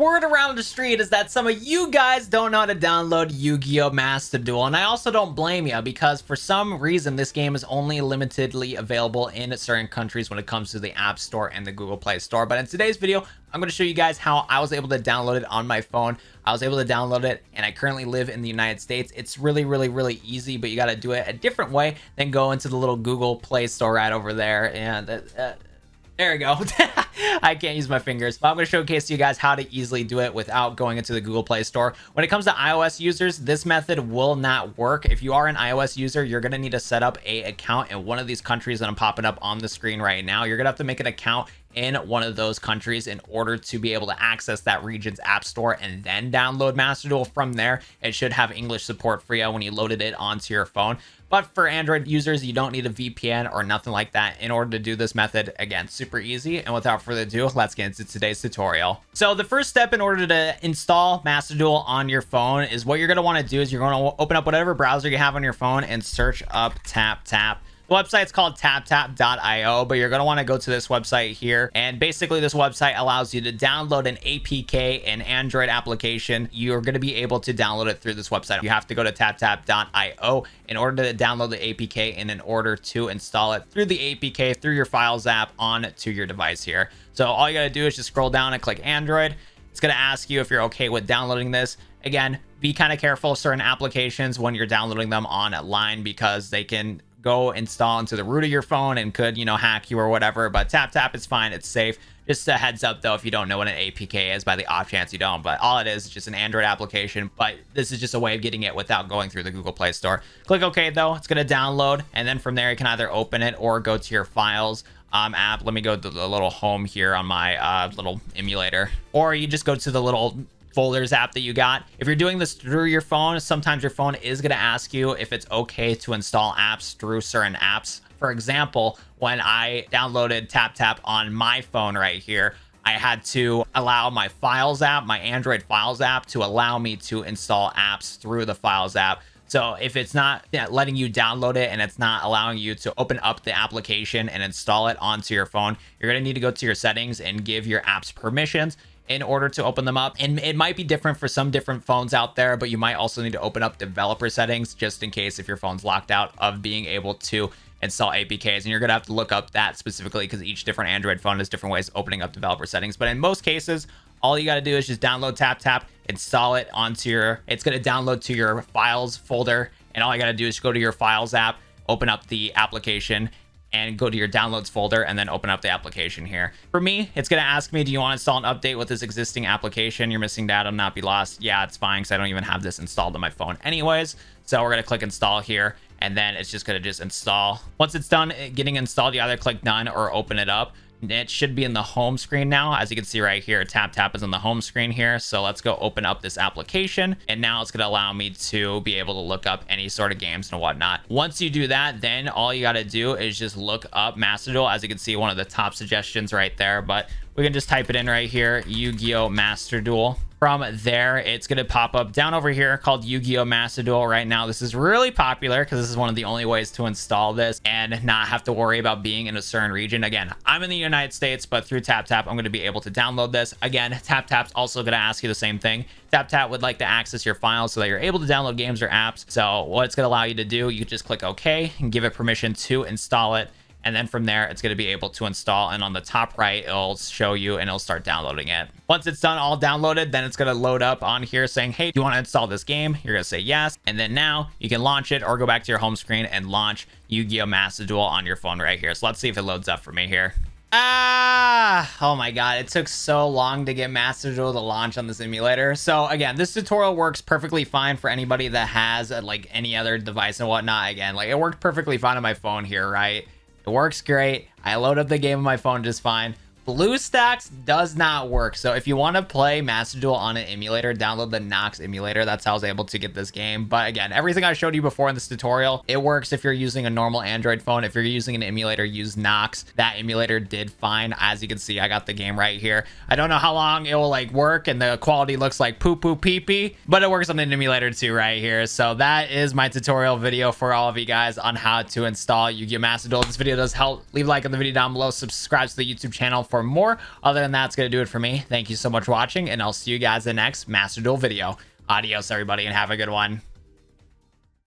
Word around the street is that some of you guys don't know how to download Yu-Gi-Oh! Master Duel, and I also don't blame you because for some reason this game is only limitedly available in certain countries when it comes to the App Store and the Google Play Store. But in today's video, I'm going to show you guys how I was able to download it on my phone. I was able to download it, and I currently live in the United States. It's really easy, but you got to do it a different way than go into the little Google Play Store right over there. And there we go. I can't use my fingers, but I'm going to showcase to you guys how to easily do it without going into the Google Play Store. When it comes to iOS users, this method will not work. If you are an iOS user, you're going to need to set up an account in one of these countries that I'm popping up on the screen right now. You're going to have to make an account in one of those countries in order to be able to access that region's app store and then download Master Duel. From there, it should have English support for you when you loaded it onto your phone. But for Android users, you don't need a VPN or nothing like that in order to do this method. Again, super easy. And without further ado, let's get into today's tutorial. So the first step in order to install Master Duel on your phone is what you're going to want to do is you're going to open up whatever browser you have on your phone and search up TapTap. The website's called taptap.io, but you're going to want to go to this website here. And basically this website allows you to download an APK, an Android application. You're going to be able to download it through this website. You have to go to taptap.io in order to download the APK and in order to install it through the APK, through your Files app onto your device here. So all you got to do is just scroll down and click Android. It's going to ask you if you're okay with downloading this. Again, be kind of careful of certain applications when you're downloading them online because they can go install into the root of your phone and could, you know, hack you or whatever. But TapTap is fine. It's safe. Just a heads up though, if you don't know what an APK is, by the off chance you don't, but all it is just an Android application. But this is just a way of getting it without going through the Google Play Store. Click OK though. It's going to download, and then from there you can either open it or go to your Files app. Let me go to the little home here on my little emulator, or you just go to the little folders app that you got. If you're doing this through your phone, sometimes your phone is going to ask you if it's okay to install apps through certain apps. For example, when I downloaded TapTap on my phone right here, I had to allow my Files app, my Android Files app, to allow me to install apps through the Files app. So if it's not letting you download it and it's not allowing you to open up the application and install it onto your phone, you're going to need to go to your settings and give your apps permissions in order to open them up. And it might be different for some different phones out there, but you might also need to open up developer settings just in case if your phone's locked out of being able to install APKs. And you're gonna have to look up that specifically because each different Android phone has different ways of opening up developer settings. But in most cases, all you gotta do is just download TapTap, install it onto your, it's gonna download to your Files folder. And all you gotta do is go to your Files app, open up the application, and go to your downloads folder and then open up the application here. For me, it's going to ask me, do you want to install an update with this existing application? You're missing data, not be lost. Yeah, it's fine because I don't even have this installed on my phone anyways. So we're going to click install here, and then it's just going to just install. Once it's done getting installed, you either click done or open it up. It should be in the home screen now. As you can see right here, TapTap is on the home screen here. So let's go open up this application. And now it's going to allow me to be able to look up any sort of games and whatnot. Once you do that, then all you got to do is just look up Master Duel. As you can see, one of the top suggestions right there, but we can just type it in right here, Yu-Gi-Oh! Master Duel. From there, it's going to pop up down over here called Yu-Gi-Oh! Master Duel. Right now, this is really popular because this is one of the only ways to install this and not have to worry about being in a certain region. Again, I'm in the United States, but through TapTap, I'm going to be able to download this. Again, TapTap's also going to ask you the same thing. TapTap would like to access your files so that you're able to download games or apps. So what it's going to allow you to do, you just click OK and give it permission to install it. And then from there, it's going to be able to install. And on the top right, it'll show you and it'll start downloading it. Once it's done, all downloaded, then it's going to load up on here saying, hey, do you want to install this game? You're going to say yes. And then now you can launch it or go back to your home screen and launch Yu-Gi-Oh! Master Duel on your phone right here. So let's see if it loads up for me here. Oh my god, it took so long to get Master Duel to launch on this emulator. So again, this tutorial works perfectly fine for anybody that has like any other device and whatnot. Again, like it worked perfectly fine on my phone here, right? It works great. I load up the game on my phone just fine. BlueStacks does not work. So if you want to play Master Duel on an emulator, download the Nox emulator. That's how I was able to get this game. But again, everything I showed you before in this tutorial, it works if you're using a normal Android phone. If you're using an emulator, use Nox. That emulator did fine. As you can see, I got the game right here. I don't know how long it will like work and the quality looks like poo poo pee pee, but it works on an emulator too right here. So that is my tutorial video for all of you guys on how to install Yu-Gi-Oh! Master Duel. If this video does help, leave a like on the video down below, subscribe to the YouTube channel for for more. Other than that, that's going to do it for me. Thank you so much for watching, and I'll see you guys in the next Master Duel video. Adios, everybody, and have a good one.